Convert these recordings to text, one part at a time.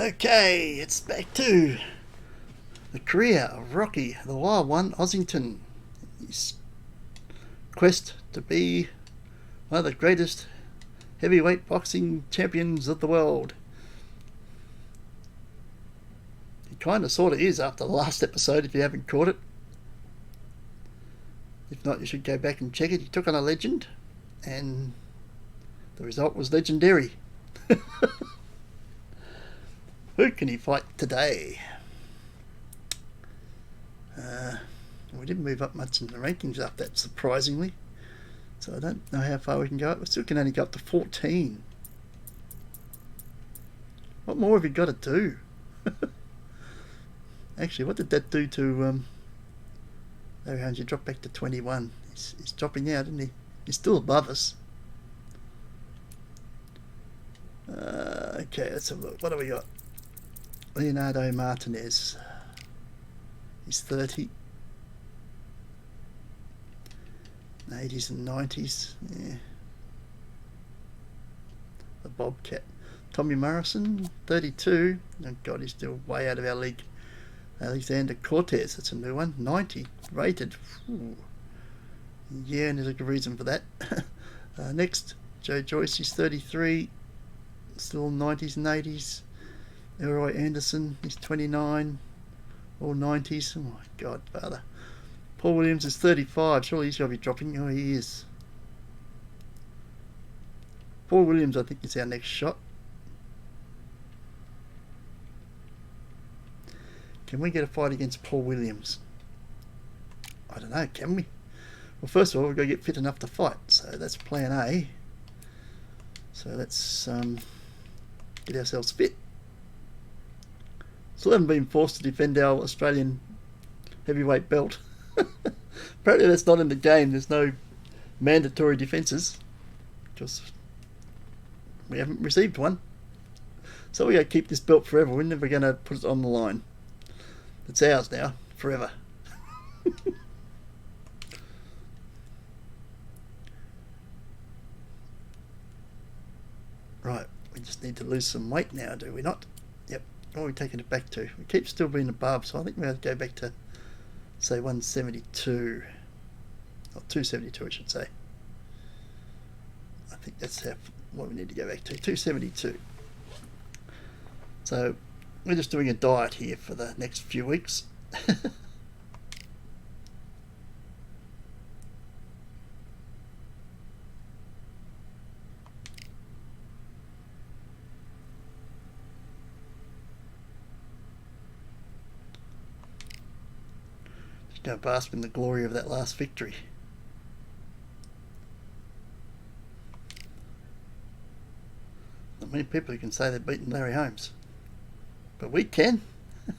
Okay, it's back to the career of Rocky, the Wild One, Ozington. His quest to be one of the greatest heavyweight boxing champions of the world. He kind of sort of is after the last episode, if you haven't caught it. If not, you should go back and check it. He took on a legend, and the result was legendary. Who can he fight today? We didn't move up much in the rankings up that surprisingly, so I don't know how far we can go up. We still can only go up to 14. What more have you got to do? Actually, what did that do to Larry Holmes? You dropped back to 21. He's dropping out, isn't he? He's still above us. Okay, let's have a look. What do we got? Leonardo Martinez. He's 30. 80s and 90s. Yeah. The Bobcat. Tommy Morrison, 32. Oh God, he's still way out of our league. Alexander Cortez, that's a new one. 90 rated. Ooh. Yeah, and there's a good reason for that. Next, Joe Joyce, he's 33. Still 90s and 80s. Elroy Anderson, he's 29. All 90s. Oh my God, father. Paul Williams is 35. Surely he's got to be dropping. Oh, he is. Paul Williams, I think, is our next shot. Can we get a fight against Paul Williams? I don't know, can we? Well, first of all, we've got to get fit enough to fight. So that's plan A. So let's get ourselves fit. Still haven't been forced to defend our Australian heavyweight belt. Apparently that's not in the game. There's no mandatory defences because we haven't received one. So we're going to keep this belt forever. We're never going to put it on the line. It's ours now, forever. Right, we just need to lose some weight now, do we not? Yep. What are we taking it back to? We keep still being above, so I think we have to go back to, say, 172. Or 272, I should say. I think that's what we need to go back to, 272. So we're just doing a diet here for the next few weeks. Just going to bask in the glory of that last victory. Not many people who can say they've beaten Larry Holmes, but we can. I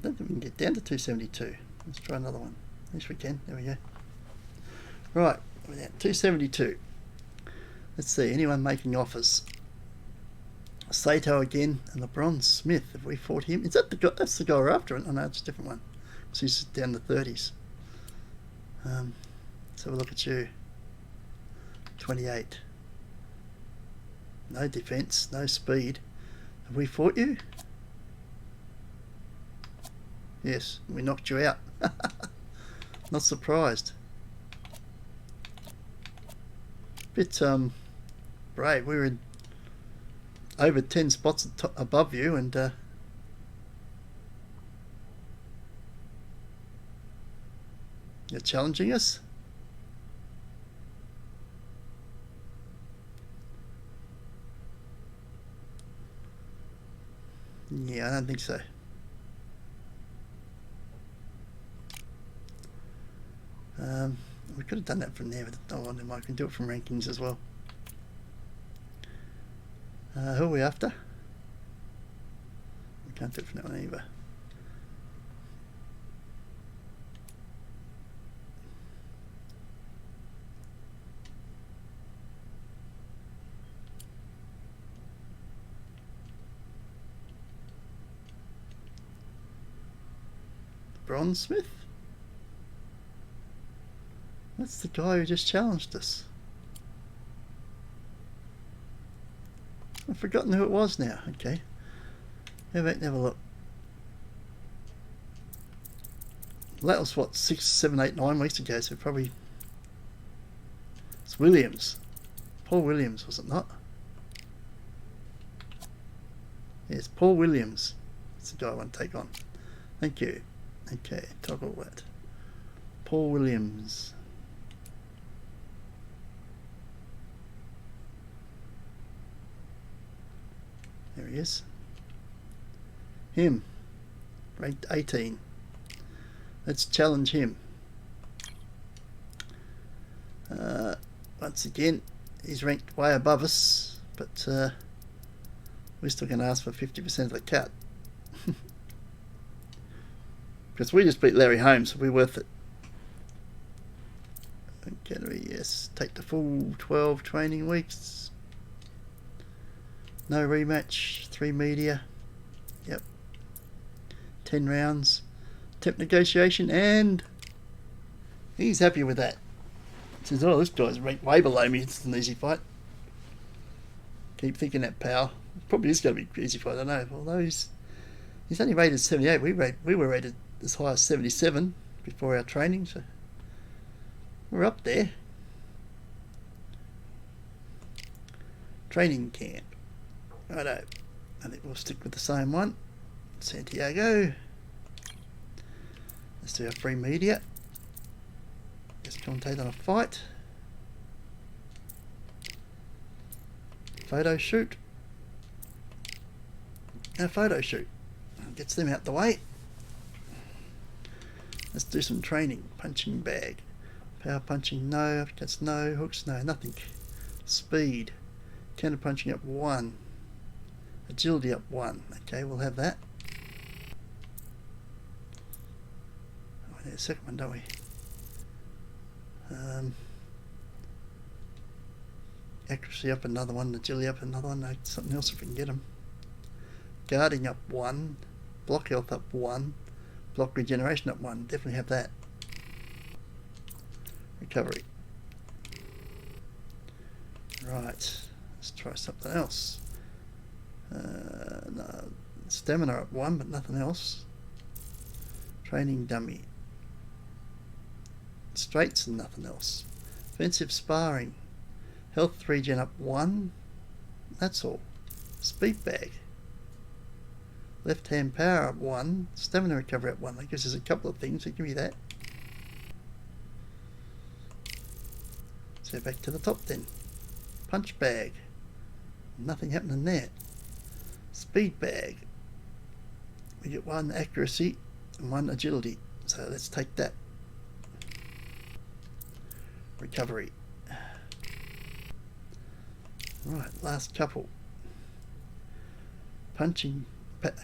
don't think we can get down to 272. Let's try another one. Yes, we can. There we go. Right, we're at 272. Let's see, anyone making offers? Sato again and LeBron Smith. Have we fought him? Is that the guy? That's the guy we're after. Oh no, it's a different one. So he's down the 30s. Let's have a look at you. 28. No defense, no speed. Have we fought you? Yes, we knocked you out. Not surprised. Bit brave. We were in over 10 spots above you, and you're challenging us. Yeah, I don't think so. We could have done that from there, but oh, I can do it from rankings as well. Who are we after? We can't do it from that one either. Bronsmith? That's the guy who just challenged us. I've forgotten who it was now. Okay. Go back and have a look. Well, that was what, 6, 7, 8, 9 weeks ago, so probably it's Williams. Paul Williams, was it not? Yes, Paul Williams. That's the guy I want to take on. Thank you. Okay, toggle that. Paul Williams. There he is. Him. Ranked 18. Let's challenge him. Once again, he's ranked way above us, but we're still going to ask for 50% of the cut. Because we just beat Larry Holmes, so we're worth it. Okay, yes, take the full 12 training weeks. No rematch, 3 media. Yep. 10 rounds. Temp negotiation, and he's happy with that. Says, oh, this guy's ranked way below me. It's an easy fight. Keep thinking that, pal. Probably is going to be an easy fight, I don't know. Although he's only rated 78. We were rated as high as 77 before our training, so we're up there. Training camp. Righto. I think we'll stick with the same one. Santiago. Let's do our free media. Just commentate on a fight. Photo shoot. A photo shoot. Gets them out the way. Let's do some training. Punching bag. Power punching, no. Uppercuts, no. Hooks, no. Nothing. Speed. Counter punching up 1. Agility up 1. Okay, we'll have that. Oh, we need a second one, don't we? Accuracy up another one. Agility up another one. No, something else if we can get them. Guarding up 1. Block health up 1. Block regeneration up 1. Definitely have that. Recovery. Right. Let's try something else. No. Stamina up 1, but nothing else. Training dummy. Straights and nothing else. Offensive sparring. Health regen up 1. That's all. Speed bag. Left hand power up 1. Stamina recovery up 1. I guess there's a couple of things. So give me that. Let's go back to the top then. Punch bag. Nothing happening there. Speed bag. We get 1 accuracy and 1 agility. So let's take that. Recovery. Right, last couple. Punching,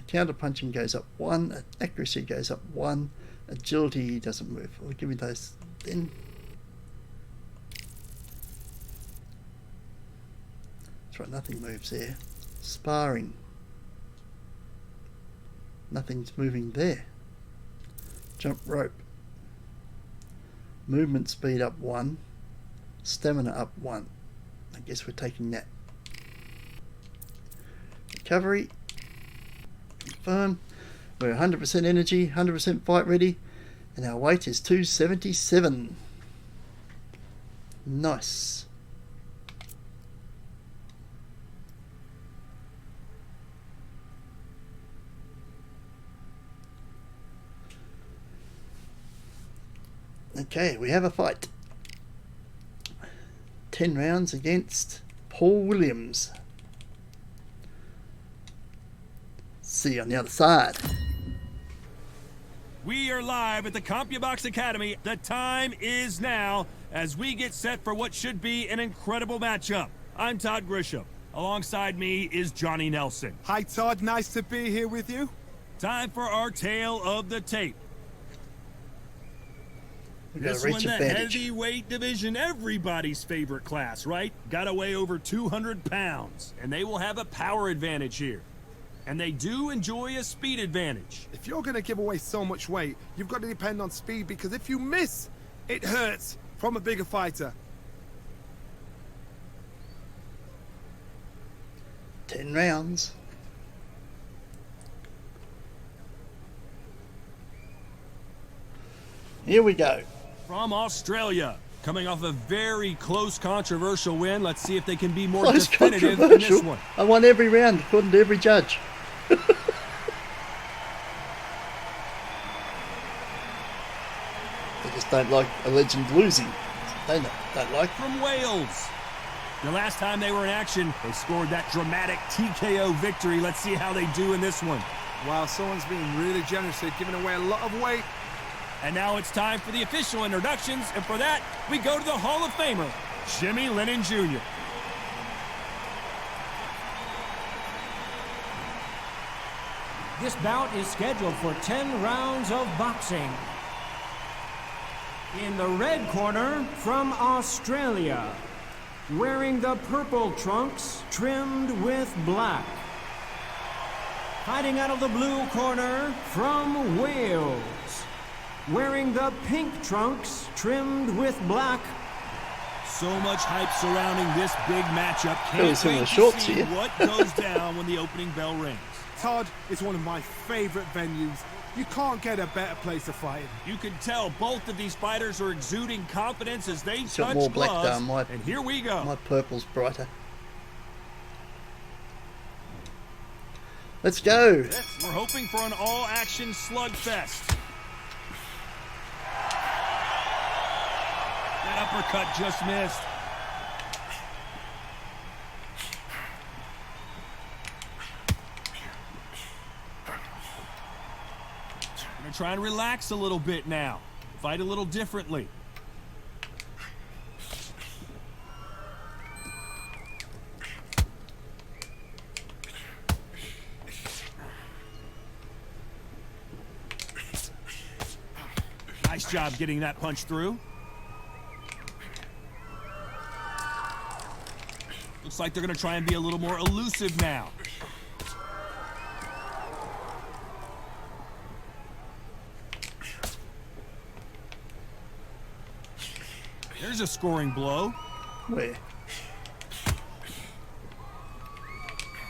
counter punching goes up 1, accuracy goes up 1, agility doesn't move. We'll give me those then. That's right, nothing moves there. Sparring. Nothing's moving there. Jump rope. Movement speed up 1. Stamina up 1. I guess we're taking that. Recovery. Confirm. We're 100% energy, 100% fight ready. And our weight is 277. Nice. Okay, we have a fight. 10 rounds against Paul Williams. See you on the other side. We are live at the CompuBox Academy. The time is now as we get set for what should be an incredible matchup. I'm Todd Grisham. Alongside me is Johnny Nelson. Hi, Todd. Nice to be here with you. Time for our tale of the tape. This one, the heavyweight division, everybody's favorite class, right? Gotta weigh over 200 pounds, and they will have a power advantage here. And they do enjoy a speed advantage. If you're going to give away so much weight, you've got to depend on speed, because if you miss, it hurts from a bigger fighter. 10 rounds. Here we go. From Australia, coming off a very close, controversial win. Let's see if they can be more Close definitive in this controversial. one. I won every round according to every judge. They just don't like a legend losing. They don't like. From Wales. The last time they were in action, they scored that dramatic TKO victory. Let's see how they do in this one. Wow, someone's being really generous here, giving away a lot of weight. And now it's time for the official introductions, and for that, we go to the Hall of Famer, Jimmy Lennon Jr. This bout is scheduled for 10 rounds of boxing. In the red corner, from Australia, wearing the purple trunks trimmed with black. Fighting out of the blue corner, from Wales, wearing the pink trunks trimmed with black. So much hype surrounding this big matchup. Really Can't similar wait to shorts see here. what goes down when the opening bell rings. Todd is one of my favorite venues. You can't get a better place to fight. You can tell both of these fighters are exuding confidence as they It's got touch more black gloves. down. And here we go. My purple's brighter. Let's go. We're hoping for an all-action slugfest. That uppercut just missed. We're gonna try and relax a little bit now. Fight a little differently. Nice job getting that punch through. Looks like they're going to try and be a little more elusive now. There's a scoring blow. Where?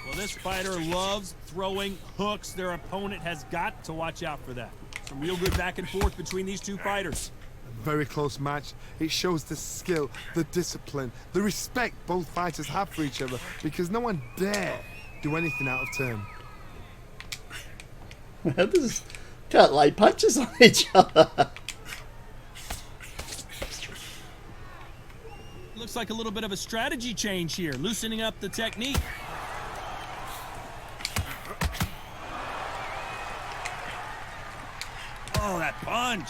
Well, this fighter loves throwing hooks. Their opponent has got to watch out for that. Some real good back and forth between these two fighters. Very close match. It shows the skill, the discipline, the respect both fighters have for each other, because no one dare do anything out of turn. This can't lay punches on each other. Looks like a little bit of a strategy change here, loosening up the technique. Oh, that punch.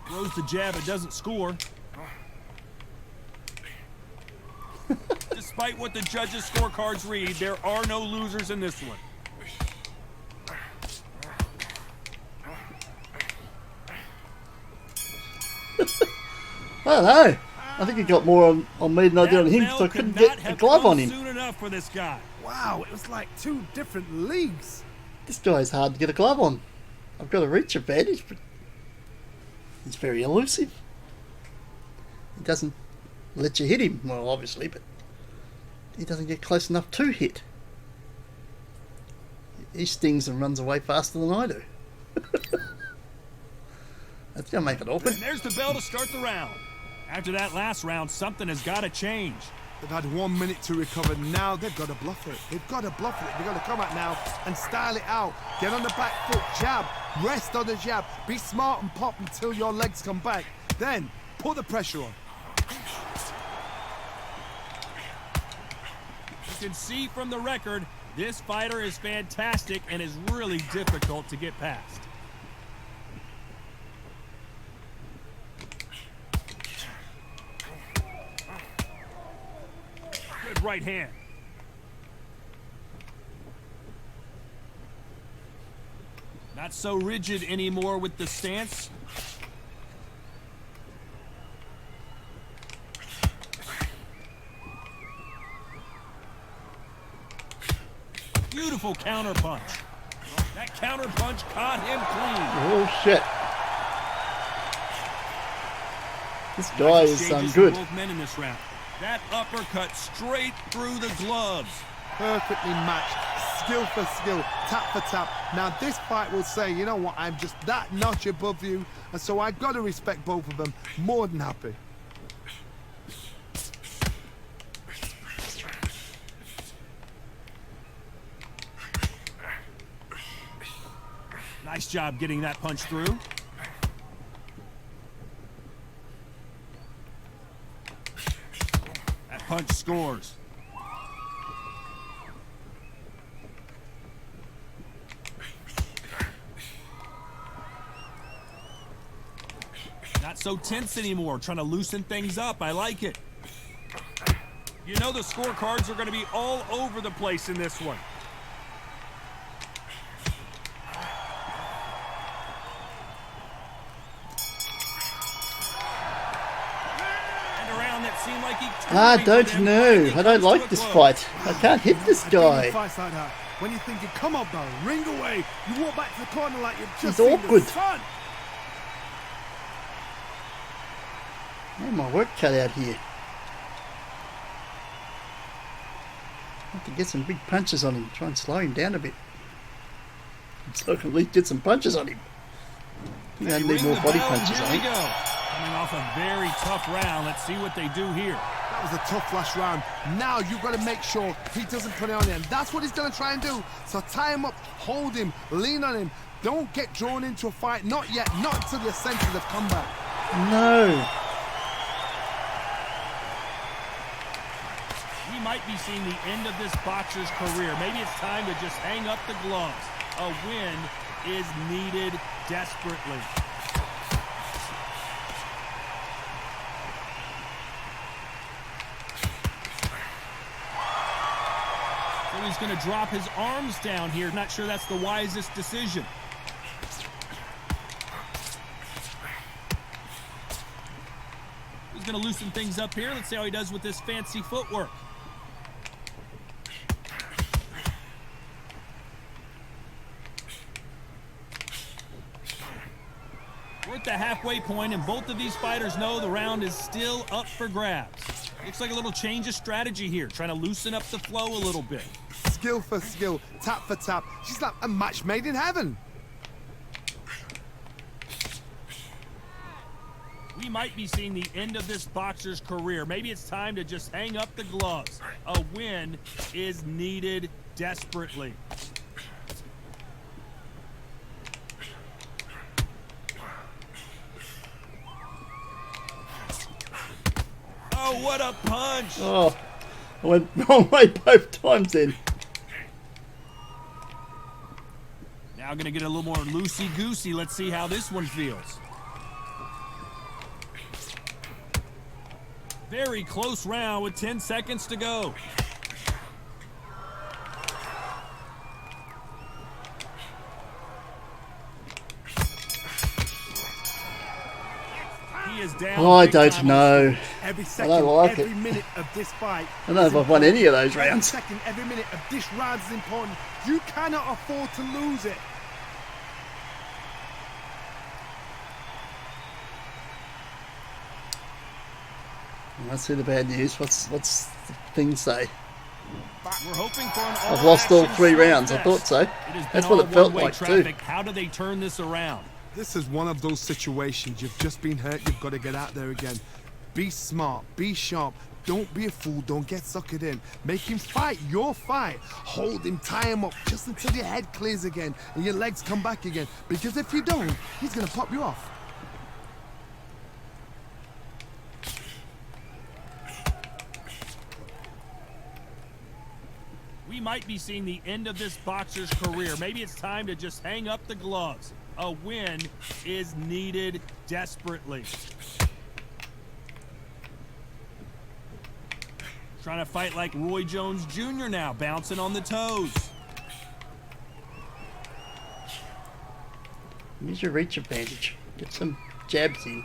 Throws the jab, it doesn't score. Despite what the judges' scorecards read, there are no losers in this one. I don't know. I think he got more on me than I did on him, That so I bell couldn't could get not a have glove come on him. soon enough for this guy. Wow, it was like two different leagues. This guy's hard to get a glove on. I've got a reach advantage, but he's very elusive. He doesn't let you hit him, well, obviously, but he doesn't get close enough to hit. He stings and runs away faster than I do. That's going to make it awkward. And there's the bell to start the round. After that last round, something has got to change. They've had 1 minute to recover. Now they've got to bluff it. They've got to bluff it. They've got to come out now and style it out. Get on the back foot, jab, rest on the jab. Be smart and pop until your legs come back. Then put the pressure on. You can see from the record, this fighter is fantastic and is really difficult to get past. Good right hand. Not so rigid anymore with the stance. powerful counter punch. That counter punch caught him clean. Oh shit. This guy is good. Both men in this round. That uppercut straight through the gloves. Perfectly matched, skill for skill, tap for tap. Now this fight will say, you know what, I'm just that notch above you, and so I've got to respect both of them. More than happy. Nice job getting that punch through. That punch scores. Not so tense anymore, trying to loosen things up. I like it. You know the scorecards are going to be all over the place in this one. I don't know. I don't like this fight. I can't hit this guy. Fights like that, when you're thinking, come on, Baron, ring away. You walk back to the corner like you've just He's seen awkward. the sun. I have my work cut out here. I have to get some big punches on him. Try and slow him down a bit. So I can at least get some punches on him. I think I need more body punches, I think. Coming off a very tough round. Let's see what they do here. That was a tough last round. Now you've got to make sure he doesn't put it on him. That's what he's going to try and do. So tie him up, hold him, lean on him. Don't get drawn into a fight. Not yet. Not until your senses have come back. No. We might be seeing the end of this boxer's career. Maybe it's time to just hang up the gloves. A win is needed desperately. So he's going to drop his arms down here. Not sure that's the wisest decision. He's going to loosen things up here. Let's see how he does with this fancy footwork. We're at the halfway point, and both of these fighters know the round is still up for grabs. Looks like a little change of strategy here, trying to loosen up the flow a little bit. Skill for skill, tap for tap. She's like a match made in heaven. We might be seeing the end of this boxer's career. Maybe it's time to just hang up the gloves. A win is needed desperately. Oh, what a punch! Oh, I went wrong way both times then. Now going to get a little more loosey-goosey. Let's see how this one feels. Very close round with 10 seconds to go. He is down. Oh, I don't know. Every second, I don't like every it. minute of this fight. I don't know if I've won any of those Every rounds. second, every minute of this round is important. You cannot afford to lose it. Let's see the bad news. What's the thing say? We're hoping for an I've lost all all-action 3 rounds. I slugfest. thought so. It has been That's what all it felt one-way like too. traffic. How do they turn this around? This is one of those situations. You've just been hurt. You've got to get out there again. Be smart. Be sharp. Don't be a fool. Don't get suckered in. Make him fight your fight. Hold him. Tie him up just until your head clears again and your legs come back again. Because if you don't, he's going to pop you off. We might be seeing the end of this boxer's career. Maybe it's time to just hang up the gloves. A win is needed desperately. Trying to fight like Roy Jones Jr. now, bouncing on the toes. Use your reach advantage. Get some jabs in.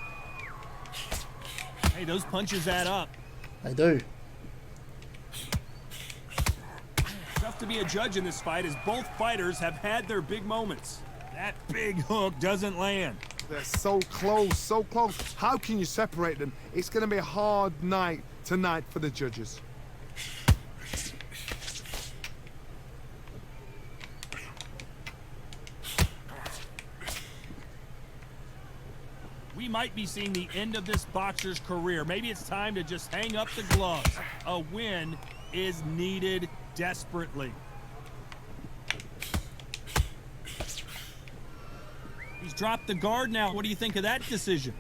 Hey, those punches add up. They do. Tough to be a judge in this fight as both fighters have had their big moments. That big hook doesn't land. They're so close, so close. How can you separate them? It's going to be a hard night tonight for the judges. We might be seeing the end of this boxer's career. Maybe it's time to just hang up the gloves. A win is needed desperately. He's dropped the guard now. What do you think of that decision?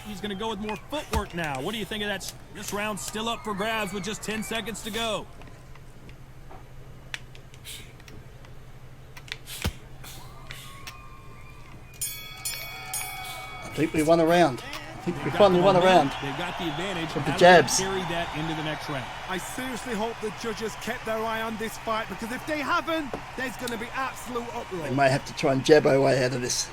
He's going to go with more footwork now. What do you think of that? This round's still up for grabs with just 10 seconds to go. I think we won a round. I think we finally won a round. They've got the advantage. With the jabs. Carry that into the next round. I seriously hope the judges kept their eye on this fight, because if they haven't, there's going to be absolute uproar. We may have to try and jab our way out of this.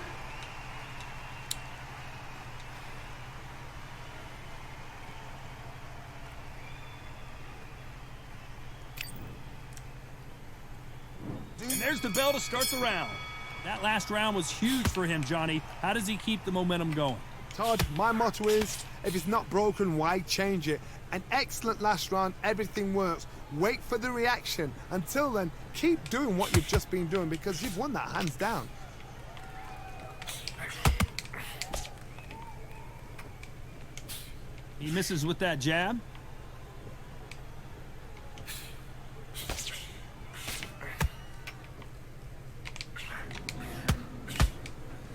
And there's the bell to start the round. That last round was huge for him, Johnny. How does he keep the momentum going? Todd, my motto is, if it's not broken, why change it? An excellent last round, everything works. Wait for the reaction. Until then, keep doing what you've just been doing, because you've won that hands down. He misses with that jab.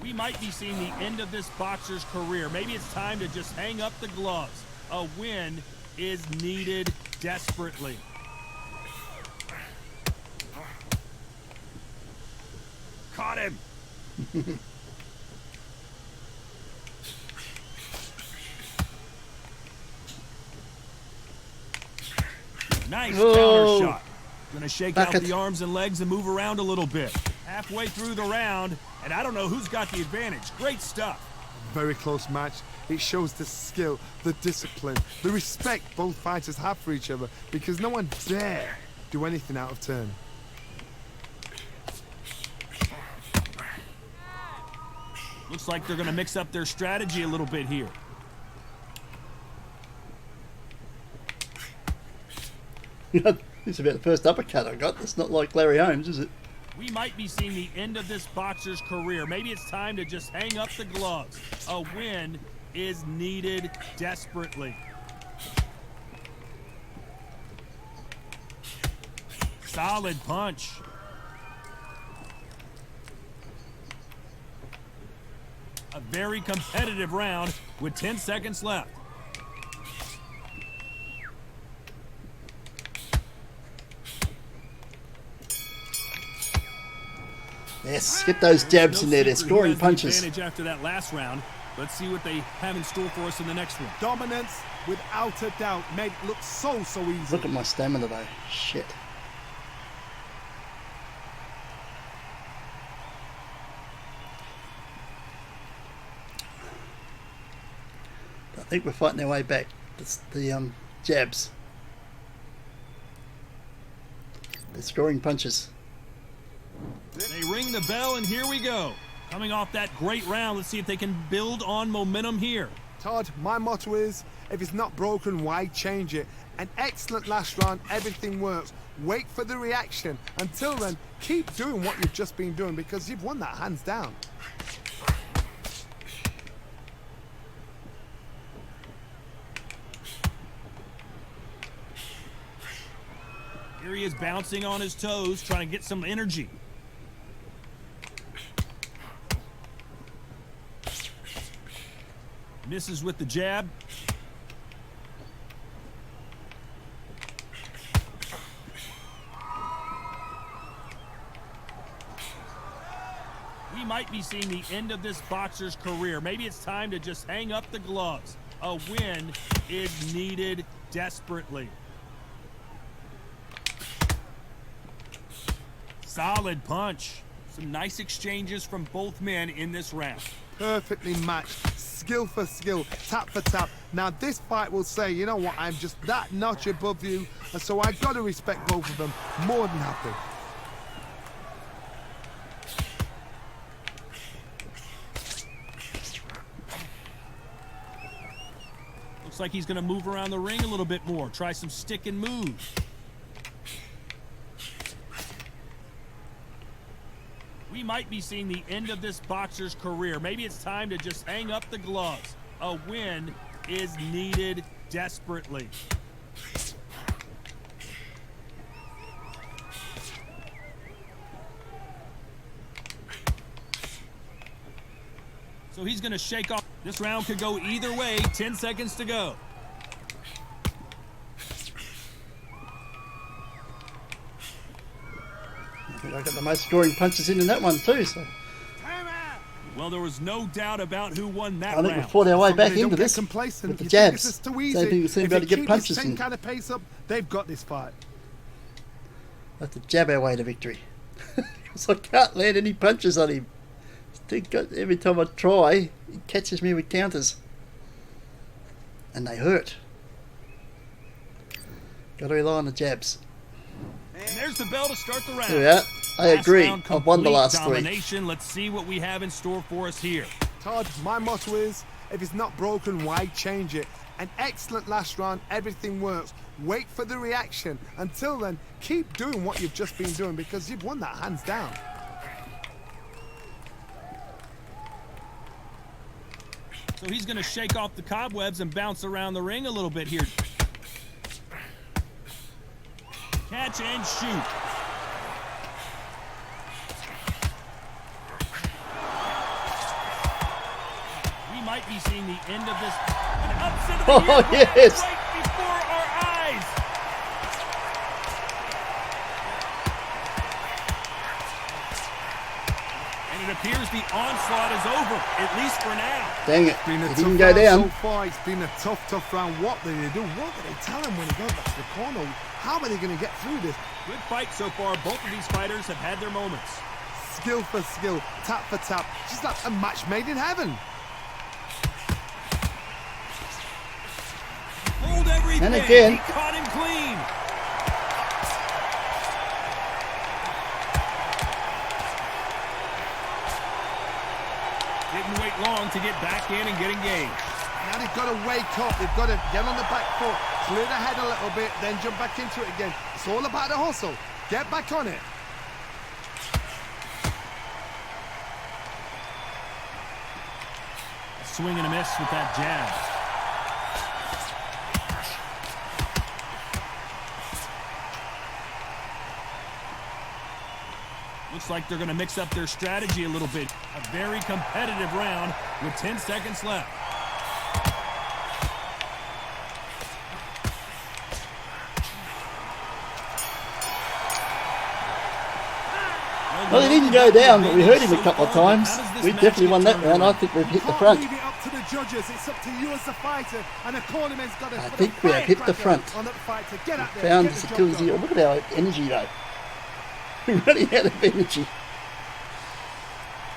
We might be seeing the end of this boxer's career. Maybe it's time to just hang up the gloves. A win is needed desperately. Caught him. Nice counter shot. Gonna shake out the arms and legs and move around a little bit. Halfway through the round, and I don't know who's got the advantage. Great stuff. Very close match. It shows the skill, the discipline, the respect both fighters have for each other, because no one dare do anything out of turn. Looks like they're gonna mix up their strategy a little bit here. This is about the first uppercut I got. It's not like Larry Holmes, is it? We might be seeing the end of this boxer's career. Maybe it's time to just hang up the gloves. A win is needed desperately. Solid punch. A very competitive round with 10 seconds left. Yes, get those jabs in there. They're scoring punches. Advantage after that last round. Let's see what they have in store for us in the next one. Dominance, without a doubt, made it look so easy. Look at my stamina though. Shit. I think we're fighting our way back. It's the jabs. They're scoring punches. They ring the bell, and here we go. Coming off that great round, let's see if they can build on momentum here. Todd, my motto is, if it's not broken, why change it? An excellent last round, everything works. Wait for the reaction. Until then, keep doing what you've just been doing, because you've won that hands down. Here he is bouncing on his toes, trying to get some energy. Misses with the jab. We might be seeing the end of this boxer's career. Maybe it's time to just hang up the gloves. A win is needed desperately. Solid punch. Some nice exchanges from both men in this round. Perfectly matched. skill for skill, tap for tap. Now this fight will say, you know what, I'm just that notch above you, and so I got to respect both of them more than happy. Looks like he's going to move around the ring a little bit more, try some stick and moves. We might be seeing the end of this boxer's career. Maybe it's time to just hang up the gloves. A win is needed desperately. So he's going to shake off. This round could go either way. 10 seconds to go. I got the most scoring punches in that one too. So Well, there was no doubt about who won that I think we round. fought our way back Somebody into don't get this complacent. with the You think this jabs. is too So easy. people seem to be If able they to get keep punches this same in. kind of pace up, they've got this fight. Have to jab our way to victory. Because I can't land any punches on him. Every time I try, he catches me with counters. And they hurt. Got to rely on the jabs. And there's the bell to start the round. Here we are. I Last agree. round, I've won the complete last domination. Let's see what we have in store for us here. Todd, my motto is, if it's not broken, why change it? An excellent last round, everything works. Wait for the reaction. Until then, keep doing what you've just been doing because you've won that hands down. So he's going to shake off the cobwebs and bounce around the ring a little bit here. Catch and shoot. We might be seeing the end of this. An upset of the Oh, year yes. right before our eyes. And it appears the onslaught is over, at least for now. Dang it. Been a He tough didn't go round down. so far. It's been a tough round. What did they do? What did they tell him when he got back to the corner? How are they going to get through this? Good fight so far. Both of these fighters have had their moments. Skill for skill, tap for tap. Just like a match made in heaven. Hold everything. And again. He caught him clean. Didn't wait long to get back in and get engaged. Now they've got to wake up. They've got to get on the back foot, clear the head a little bit, then jump back into it again. It's all about the hustle. Get back on it. A swing and a miss with that jab. Looks like they're going to mix up their strategy a little bit. A very competitive round with 10 seconds left. Well, he didn't go down, but we heard him a couple of times. We definitely won that round. I think we've hit the front. Leave it up to the judges. It's up to you as the fighter, and the cornerman's got to. I think we have hit the front. On that fighter. Get out there. Found get the the job security. done. Look at our energy though. We're running out of energy.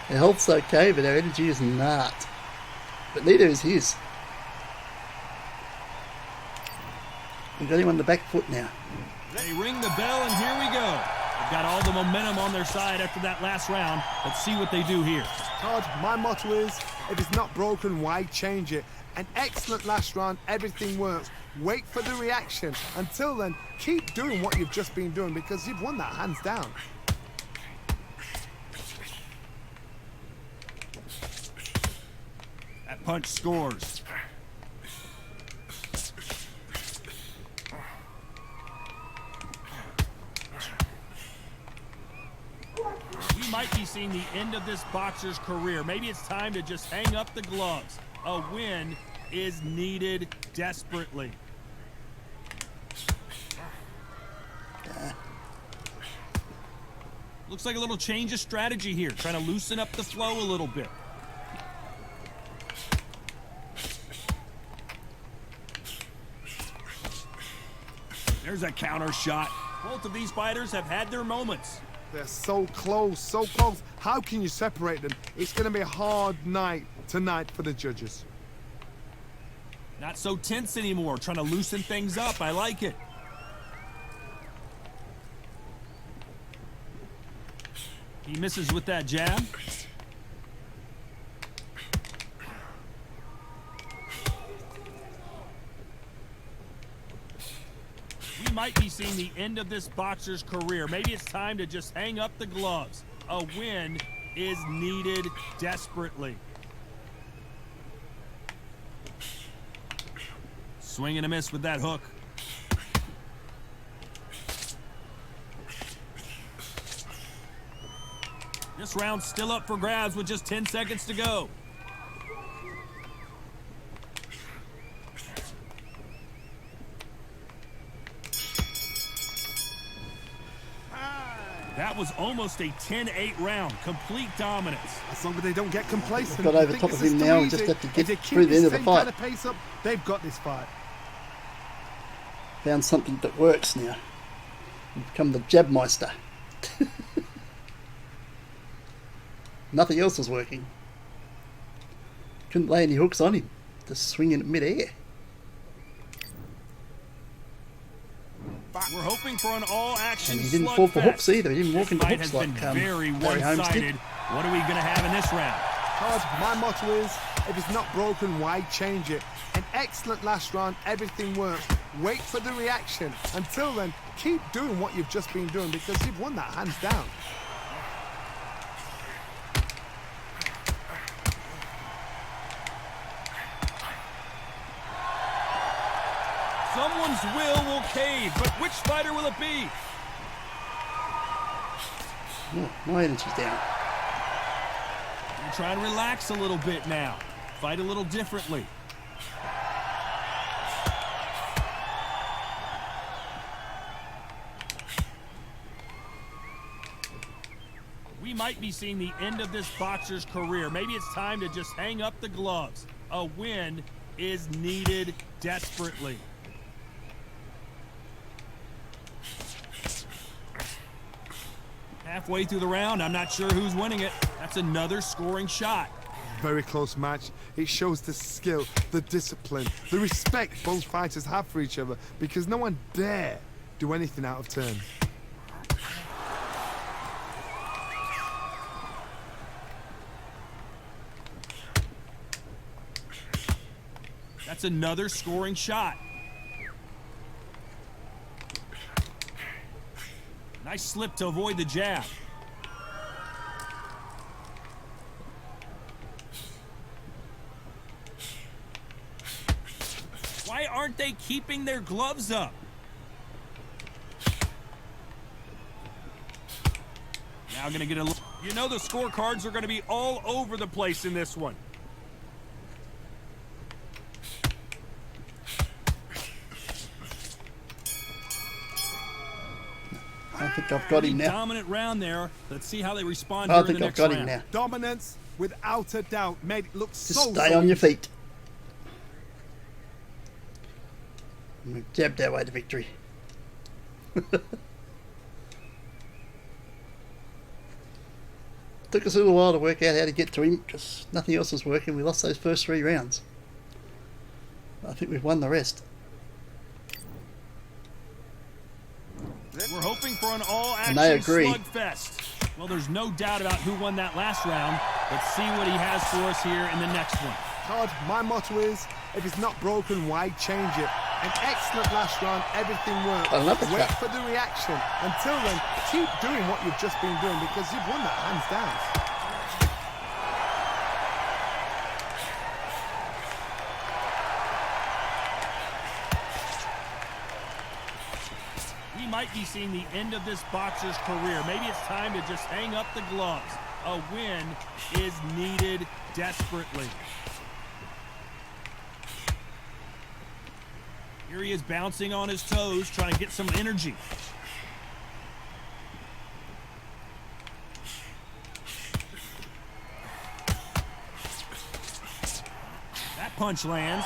Our health's okay, but our energy is not. But neither is his. We've got him on the back foot now. They ring the bell, and here we go. They've got all the momentum on their side after that last round. Let's see what they do here. Todd, my motto is, if it's not broken, why change it? An excellent last round, everything works. Wait for the reaction. Until then, keep doing what you've just been doing because you've won that hands down. That punch scores. We might be seeing the end of this boxer's career. Maybe it's time to just hang up the gloves. A win is needed desperately. Looks like a little change of strategy here, trying to loosen up the flow a little bit. There's a counter shot. Both of these fighters have had their moments. They're so close, so close. How can you separate them? It's going to be a hard night tonight for the judges. Not so tense anymore, trying to loosen things up. I like it. He misses with that jab. We might be seeing the end of this boxer's career. Maybe it's time to just hang up the gloves. A win is needed desperately. Swing and a miss with that hook. This round's still up for grabs with just 10 seconds to go. That was almost a 10-8 round. Complete dominance. As long as they don't get complacent. Got over top of him now and just have to get through the end of the fight. Kind of pace up, they've got this fight. Found something that works now. You've become the jabmeister. Nothing else was working. Couldn't lay any hooks on him. Just swinging at mid-air. We're hoping for an all-action slugfest. And he didn't fall for hooks either. He didn't walk into fight hooks has like been very Larry Holmes one-sided. did. What are we going to have in this round? Todd, my motto is, if it's not broken, why change it? An excellent last round, everything works. Wait for the reaction. Until then, keep doing what you've just been doing because you've won that hands down. Someone's will cave, but which fighter will it be? Oh, my energy's down. You're trying to relax a little bit now. Fight a little differently. We might be seeing the end of this boxer's career. Maybe it's time to just hang up the gloves. A win is needed desperately. Halfway through the round, I'm not sure who's winning it. That's another scoring shot. Very close match. It shows the skill, the discipline, the respect both fighters have for each other because no one dare do anything out of turn. That's another scoring shot. Nice slip to avoid the jab. Why aren't they keeping their gloves up? Now gonna get a look. You know the scorecards are gonna be all over the place in this one. I think I've got him now. Dominant round there. Let's see how they respond I during think the I've next got round. him now. Dominance, without a doubt, made it look Just so stay on your feet. And we've jabbed our way to victory. Took us a little while to work out how to get to him because nothing else was working. We lost those first 3 rounds. I think we've won the rest. We're hoping for an all-action agree. slugfest. Well, there's no doubt about who won that last round. Let's see what he has for us here in the next one. Todd, my motto is, if it's not broken, why change it? An excellent last round, everything works. I love the Wait cut. for the reaction. Until then, keep doing what you've just been doing because you've won that hands down. We might be seeing the end of this boxer's career. Maybe it's time to just hang up the gloves. A win is needed desperately. Here he is bouncing on his toes, trying to get some energy. That punch lands.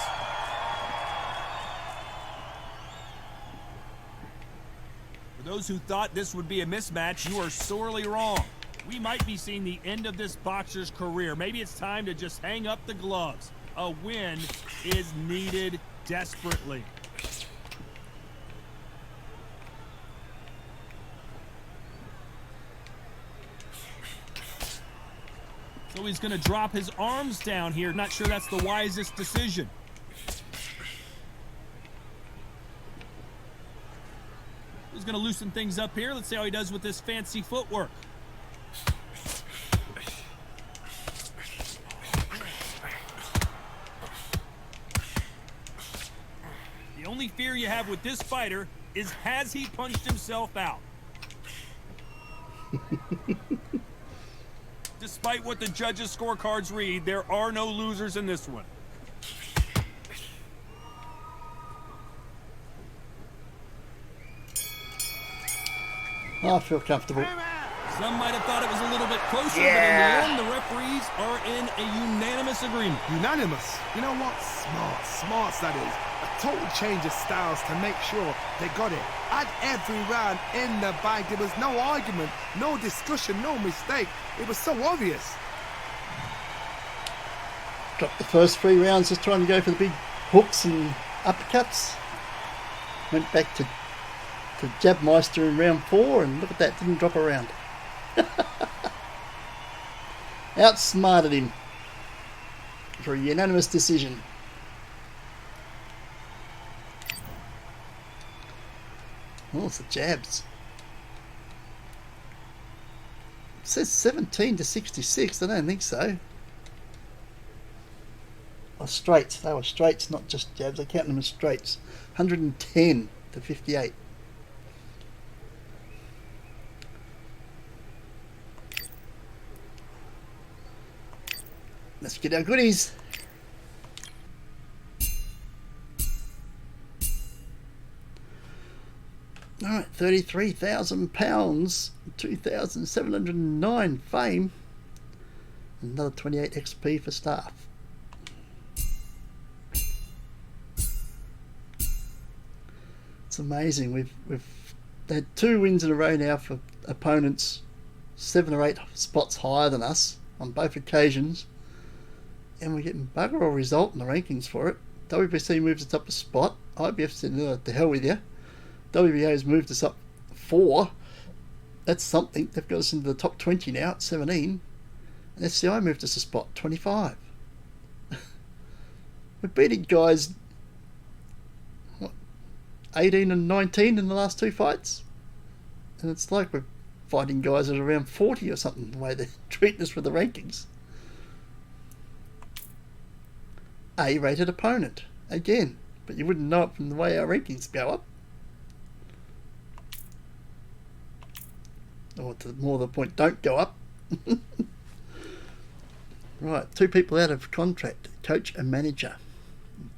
For those who thought this would be a mismatch, you are sorely wrong. We might be seeing the end of this boxer's career. Maybe it's time to just hang up the gloves. A win is needed desperately. So he's going to drop his arms down here. Not sure that's the wisest decision. He's going to loosen things up here. Let's see how he does with this fancy footwork. The only fear you have with this fighter is, has he punched himself out? Despite what the judges' scorecards read, there are no losers in this one. I feel comfortable. Some might have thought it was a little bit closer, but in the end, the referees are in a unanimous agreement. Unanimous? You know what? Smarts that is. A total change of styles to make sure they got it. At every round in the bag, there was no argument, no discussion, no mistake. It was so obvious. Dropped the first 3 rounds just trying to go for the big hooks and uppercuts. Went back to Jabmeister in round 4, and look at that, didn't drop a round. Outsmarted him for a unanimous decision. Oh, it's the jabs. It says 17 to 66. I don't think so. Oh, straights. They were straights, not just jabs. I count them as straights. 110 to 58. Let's get our goodies. Alright, £33,000, 2,709 fame, another 28 XP for staff. It's amazing. We've had 2 wins in a row now for opponents 7 or 8 spots higher than us on both occasions. And we're getting bugger all result in the rankings for it. WBC moves us up a spot. IBF said, no, to hell with you. WBO's moved us up 4. That's something. They've got us into the top 20 now at 17. And SCI moved us a spot, 25. We're beating guys, what, 18 and 19 in the last 2 fights? And it's like we're fighting guys at around 40 or something, the way they're treating us with the rankings. A-rated opponent again, but you wouldn't know it from the way our rankings go up, or to more the point, don't go up. Right, 2 people out of contract, coach and manager.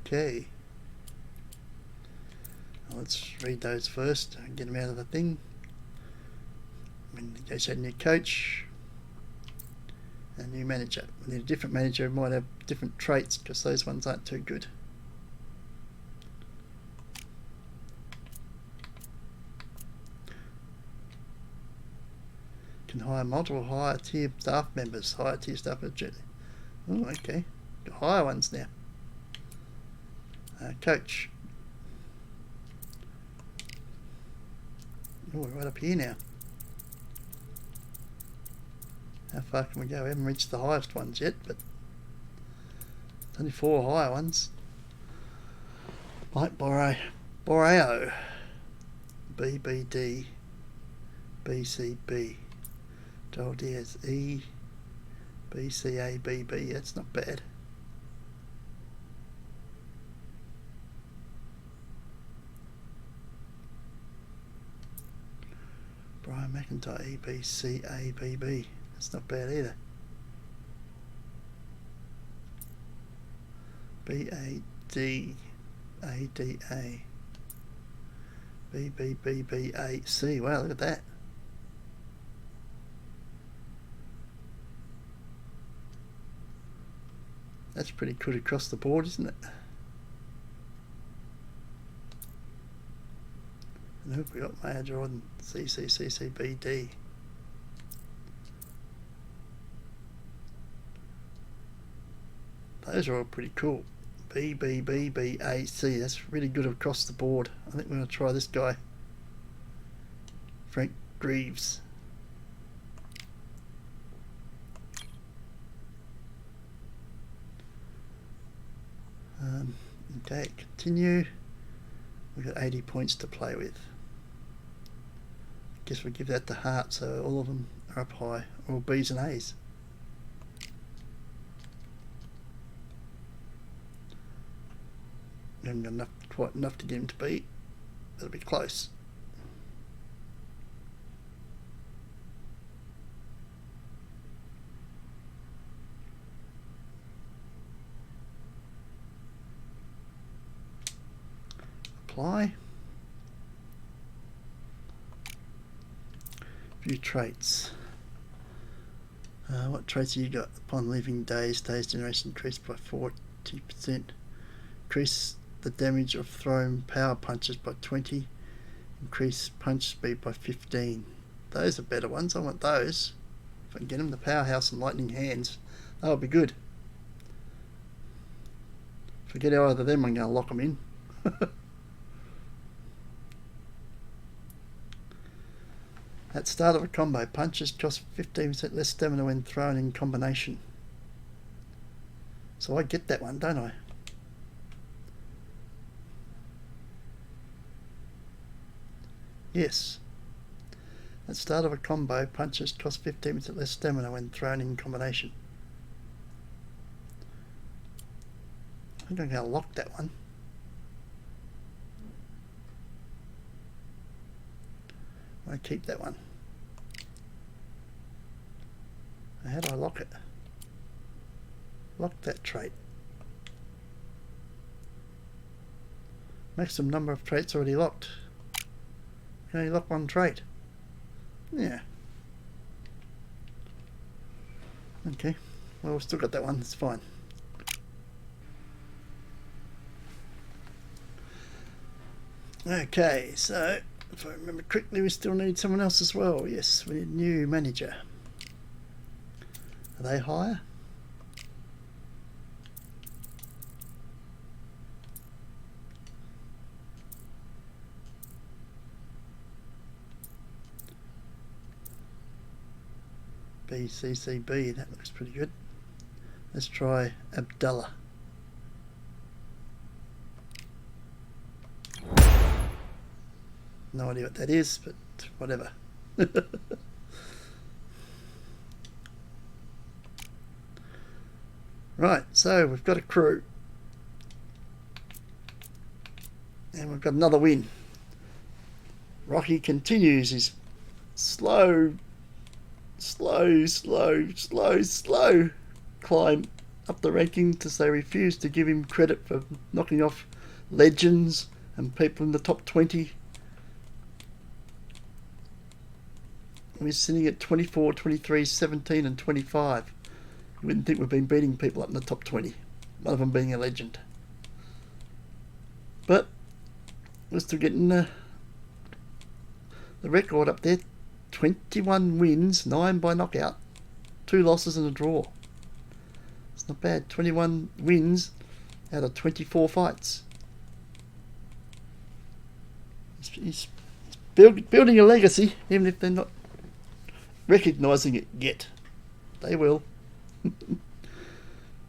Okay, let's read those first and get them out of the thing. We negotiate a new coach. A new manager. We need a different manager who might have different traits, because those ones aren't too good. Can hire multiple higher tier staff members. Higher tier staff members. Oh, okay. Got higher ones now. Coach. Oh, we're right up here now. How far can we go? We haven't reached the highest ones yet, but only 4 higher ones. Mike Borreo, BBD, BCB, Joel Diaz, E, BCABB. That's not bad. Brian McIntyre, EBCABB. That's not bad either. BADADA, BBBBAC. Wow, look at that. That's pretty good across the board, isn't it? And who have we got? Mayor Jordan, CCCCBD. Those are all pretty cool. B, B, B, B, A, C. That's really good across the board. I think we're going to try this guy. Frank Greaves. Okay, continue. We've got 80 points to play with. Guess we'll give that to Hart, so all of them are up high. All B's and A's. We haven't got quite enough to get him to B. That'll be close. Apply. View traits. What traits have you got? Upon leaving days generation increased by 40%. Increase the damage of thrown power punches by 20. Increase punch speed by 15. Those are better ones. I want those. If I can get them, the powerhouse and lightning hands, that would be good. If I get either of them, I'm going to lock them in. At start of a combo, punches cost 15% less stamina when thrown in combination. So I get that one, don't I? Yes. At start of a combo, punches cost 15% less stamina when thrown in combination. I think I'm going to lock that one. I keep that one. How do I lock it? Lock that trait. Maximum number of traits already locked. Can only lock one trait. Yeah. Okay. Well, we've still got that one. It's fine. Okay, so if I remember correctly, we still need someone else as well. Yes, we need a new manager. Are they higher? BCCB, that looks pretty good. Let's try Abdullah. No idea what that is, but whatever. Right, so we've got a crew. And we've got another win. Rocky continues his slow climb up the ranking, because they refuse to give him credit for knocking off legends and people in the top 20. We're sitting at 24, 23, 17 and 25. You wouldn't think we've been beating people up in the top 20. One of them being a legend. But we're still getting the record up there. 21 wins, 9 by knockout, 2 losses and a draw. It's not bad. 21 wins out of 24 fights. He's building a legacy, even if they're not recognising it yet. They will.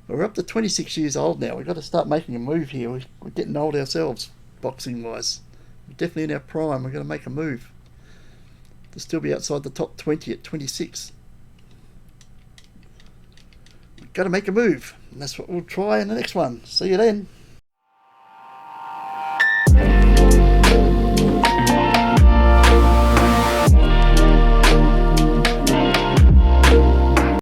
We're up to 26 years old now. We've got to start making a move here. We're getting old ourselves, boxing wise. We're definitely in our prime. We're going to make a move to still be outside the top 20 at 26. We've got to make a move, and that's what we'll try in the next one. See you then.